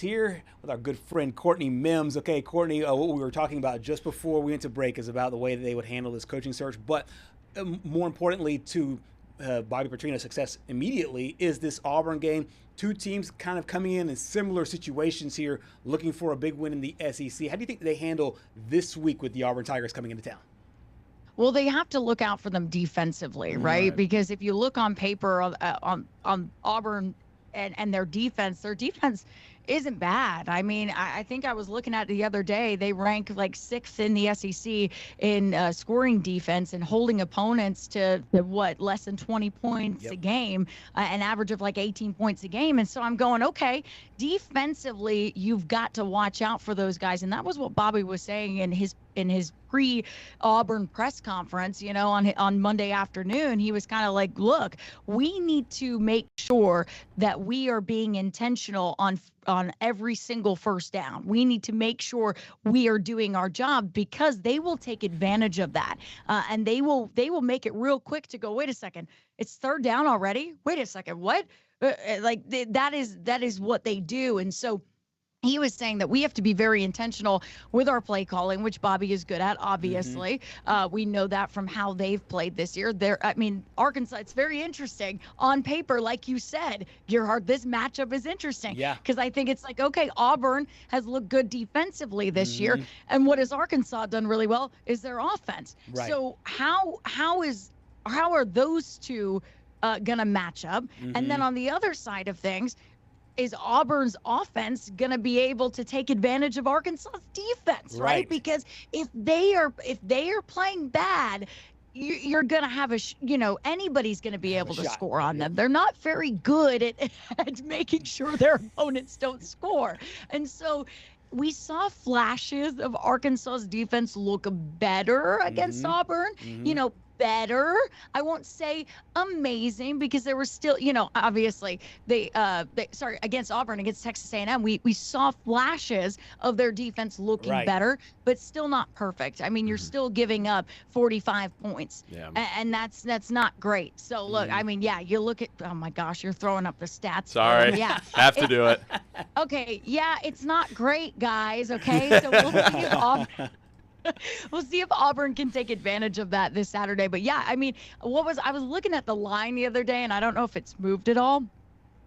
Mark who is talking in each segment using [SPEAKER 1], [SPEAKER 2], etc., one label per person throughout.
[SPEAKER 1] here with our good friend Courtney Mims. Okay, Courtney, what we were talking about just before we went to break is about the way that they would handle this coaching search. But more importantly to Bobby Petrino's success immediately is this Auburn game. Two teams kind of coming in similar situations here, looking for a big win in the SEC. How do you think they handle this week with the Auburn Tigers coming into town?
[SPEAKER 2] Well, they have to look out for them defensively, right? Because if you look on paper on Auburn and their defense isn't bad. I mean, I think I was looking at it the other day. They rank like 6th in the SEC in scoring defense and holding opponents to less than 20 points a game, an average of like 18 points a game. And so I'm going, okay, defensively, you've got to watch out for those guys. And that was what Bobby was saying in his pre-Auburn press conference, on Monday afternoon. He was kind of like, look, we need to make sure that we are being intentional on every single first down. We need to make sure we are doing our job, because they will take advantage of that. And they will make it real quick to go, wait a second, it's third down already? Wait a second, what? That is what they do. And so he was saying that we have to be very intentional with our play calling, which Bobby is good at, obviously. We know that from how they've played this year. Arkansas, it's very interesting. On paper, like you said, Gerhard, this matchup is interesting. Yeah. Because I think it's like, okay, Auburn has looked good defensively this year. And what has Arkansas done really well is their offense. Right. So how are those two going to match up? And then on the other side of things, is Auburn's offense going to be able to take advantage of Arkansas's defense, right? Because if they are playing bad, you're going to have anybody's going to be able to score on them. They're not very good at making sure their opponents don't score. And so we saw flashes of Arkansas's defense look better against Auburn, better. I won't say amazing, because there was still, obviously against Auburn, against Texas A&M, we saw flashes of their defense looking better, but still not perfect. I mean, you're still giving up 45 points, and that's not great. So look, I mean, you look at, oh my gosh, you're throwing up the stats.
[SPEAKER 3] Sorry, have to do it.
[SPEAKER 2] Okay, it's not great, guys. Okay, so we'll see if Auburn. We'll see if Auburn can take advantage of that this Saturday. But I mean, I was looking at the line the other day, and I don't know if it's moved at all,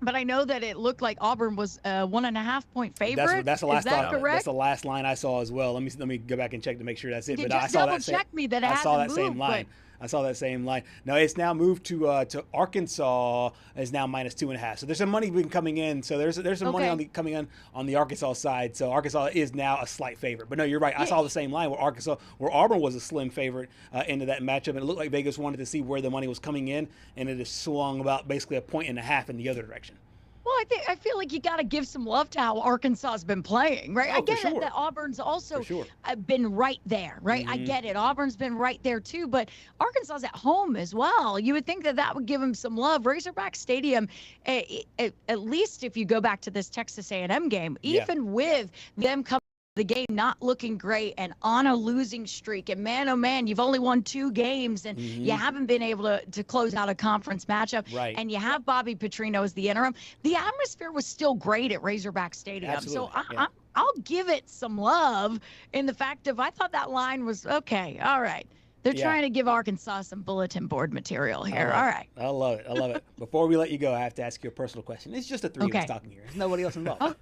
[SPEAKER 2] but I know that it looked like Auburn was a 1.5-point favorite.
[SPEAKER 1] That's the last line.
[SPEAKER 2] Correct?
[SPEAKER 1] That's the last line I saw as well. Let me go back and check to make sure that's it.
[SPEAKER 2] But I saw that
[SPEAKER 1] same line. I saw that same line. No, it's now moved to Arkansas. Is now -2.5. So there's some money coming in. So there's some money coming in on the Arkansas side. So Arkansas is now a slight favorite. But no, you're right. I saw the same line where Auburn was a slim favorite into that matchup, and it looked like Vegas wanted to see where the money was coming in, and it has swung about basically 1.5 in the other direction.
[SPEAKER 2] Well, I feel like you got to give some love to how Arkansas has been playing, right? I get it that Auburn's also been right there, right? I get it. Auburn's been right there too, but Arkansas's at home as well. You would think that would give them some love. Razorback Stadium, at least if you go back to this Texas A&M game, even with them coming the game not looking great and on a losing streak, and man, oh man, you've only won 2 games, and you haven't been able to close out a conference matchup, and you have Bobby Petrino as the interim. The atmosphere was still great at Razorback Stadium. Absolutely. So I'll give it some love in the fact of, I thought that line was okay. All right. They're trying to give Arkansas some bulletin board material here. All right.
[SPEAKER 1] I love it. Before we let you go, I have to ask you a personal question. It's just the three of us talking here. There's nobody else involved.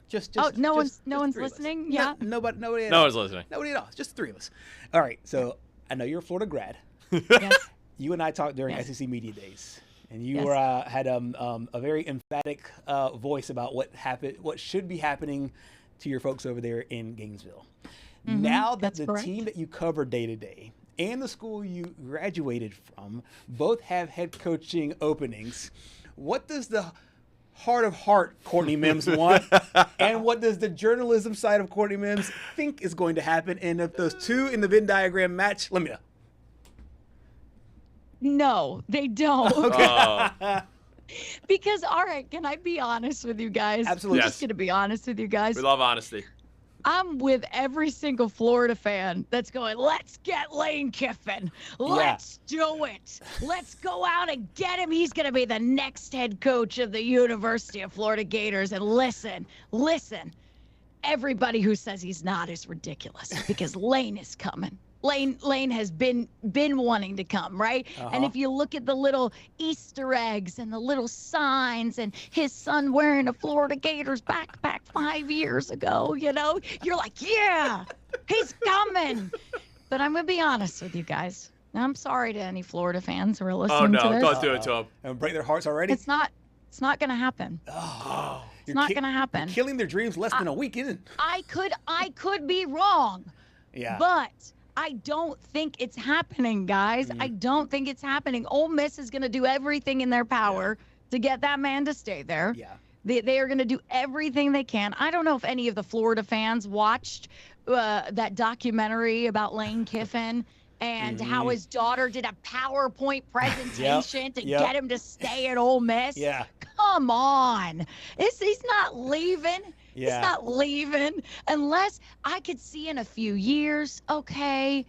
[SPEAKER 2] No one's listening? Yeah.
[SPEAKER 1] Nobody
[SPEAKER 3] No one's listening.
[SPEAKER 1] Nobody at all. Just the 3 of us. All right. So I know you're a Florida grad.
[SPEAKER 2] Yes.
[SPEAKER 1] You and I talked during SEC Media Days, and you had a very emphatic voice about what should be happening to your folks over there in Gainesville. Now that the team that you cover day to day and the school you graduated from both have head coaching openings, what does the heart of heart Courtney Mims want, and what does the journalism side of Courtney Mims think is going to happen? And if those two in the Venn diagram match, let me know.
[SPEAKER 2] No, they don't.
[SPEAKER 1] Okay.
[SPEAKER 2] Because, all right, can I be honest with you guys?
[SPEAKER 1] Absolutely.
[SPEAKER 2] I'm just going to be honest with you guys.
[SPEAKER 3] We love honesty.
[SPEAKER 2] I'm with every single Florida fan that's going, let's get Lane Kiffin. Let's do it. Let's go out and get him. He's going to be the next head coach of the University of Florida Gators. And listen, everybody who says he's not is ridiculous because Lane is coming. Lane has been wanting to come, right? And if you look at the little Easter eggs and the little signs and his son wearing a Florida Gators backpack 5 years ago, you're like, yeah, he's coming. But I'm going to be honest with you guys. I'm sorry to any Florida fans who are listening to this.
[SPEAKER 3] Don't do it to them.
[SPEAKER 1] And break their hearts already?
[SPEAKER 2] It's not going to happen.
[SPEAKER 1] Oh.
[SPEAKER 2] It's not going to happen.
[SPEAKER 1] You're killing their dreams less than a week, isn't it?
[SPEAKER 2] I could be wrong.
[SPEAKER 1] Yeah.
[SPEAKER 2] But I don't think it's happening, guys. I don't think it's happening. Ole Miss is going to do everything in their power to get that man to stay there.
[SPEAKER 1] Yeah.
[SPEAKER 2] They are going to do everything they can. I don't know if any of the Florida fans watched that documentary about Lane Kiffin and how his daughter did a PowerPoint presentation to get him to stay at Ole Miss.
[SPEAKER 1] Yeah.
[SPEAKER 2] Come on. He's not leaving.
[SPEAKER 1] Yeah.
[SPEAKER 2] He's not leaving unless I could see in a few years, okay,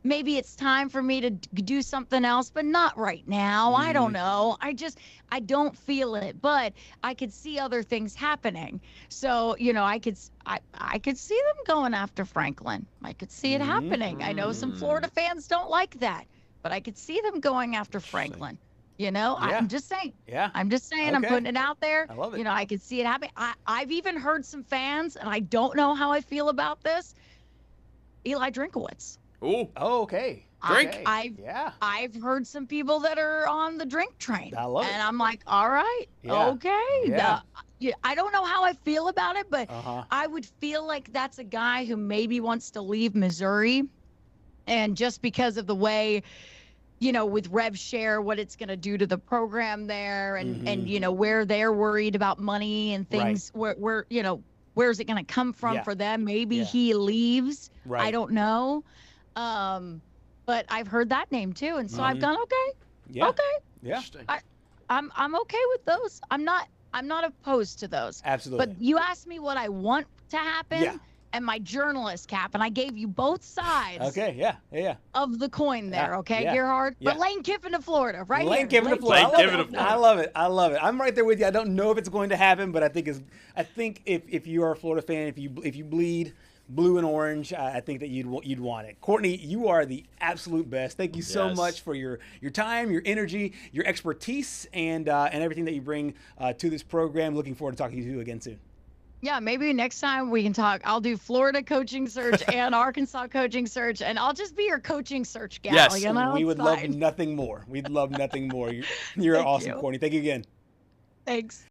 [SPEAKER 2] maybe it's time for me to do something else, but not right now. I don't know. I don't feel it, but I could see other things happening. So, I could see them going after Franklin. I could see it happening. I know some Florida fans don't like that, but I could see them going after Franklin. I'm just saying.
[SPEAKER 1] Yeah.
[SPEAKER 2] I'm just saying. Okay. I'm putting it out there.
[SPEAKER 1] I love it.
[SPEAKER 2] I could see it happening. I've even heard some fans, and I don't know how I feel about this. Eli Drinkowitz.
[SPEAKER 3] Ooh.
[SPEAKER 1] Oh, okay.
[SPEAKER 3] Drink.
[SPEAKER 2] I've heard some people that are on the drink train.
[SPEAKER 1] I love it.
[SPEAKER 2] And I'm like, all right, okay.
[SPEAKER 1] Yeah.
[SPEAKER 2] I don't know how I feel about it, but I would feel like that's a guy who maybe wants to leave Missouri, and just because of the way, with Rev Share, what it's going to do to the program there, and where they're worried about money and things, where where's it going to come from for them? Maybe he leaves.
[SPEAKER 1] Right.
[SPEAKER 2] I don't know. But I've heard that name too, and so I've gone, okay.
[SPEAKER 1] Yeah.
[SPEAKER 2] I'm okay with those. I'm not opposed to those.
[SPEAKER 1] Absolutely.
[SPEAKER 2] But you asked me what I want to happen, and my journalist cap, and I gave you both sides.
[SPEAKER 1] Okay. Yeah.
[SPEAKER 2] Of the coin there. Okay,
[SPEAKER 1] yeah,
[SPEAKER 2] Gerhard.
[SPEAKER 1] yeah.
[SPEAKER 2] But Lane Kiffin to Florida, right?
[SPEAKER 1] Lane Kiffin to Florida. I love it. I'm right there with you. I don't know if it's going to happen, but I think if you are a Florida fan, if you bleed blue and orange, I think that you'd want it. Courtney, you are the absolute best. Thank you so much for your time, your energy, your expertise, and everything that you bring to this program. Looking forward to talking to you again soon.
[SPEAKER 2] Yeah, maybe next time we can talk. I'll do Florida coaching search and Arkansas coaching search, and I'll just be your coaching search gal.
[SPEAKER 3] Yes,
[SPEAKER 1] we would love nothing more. We'd love nothing more. You're awesome,
[SPEAKER 2] you.
[SPEAKER 1] Courtney. Thank you again.
[SPEAKER 2] Thanks.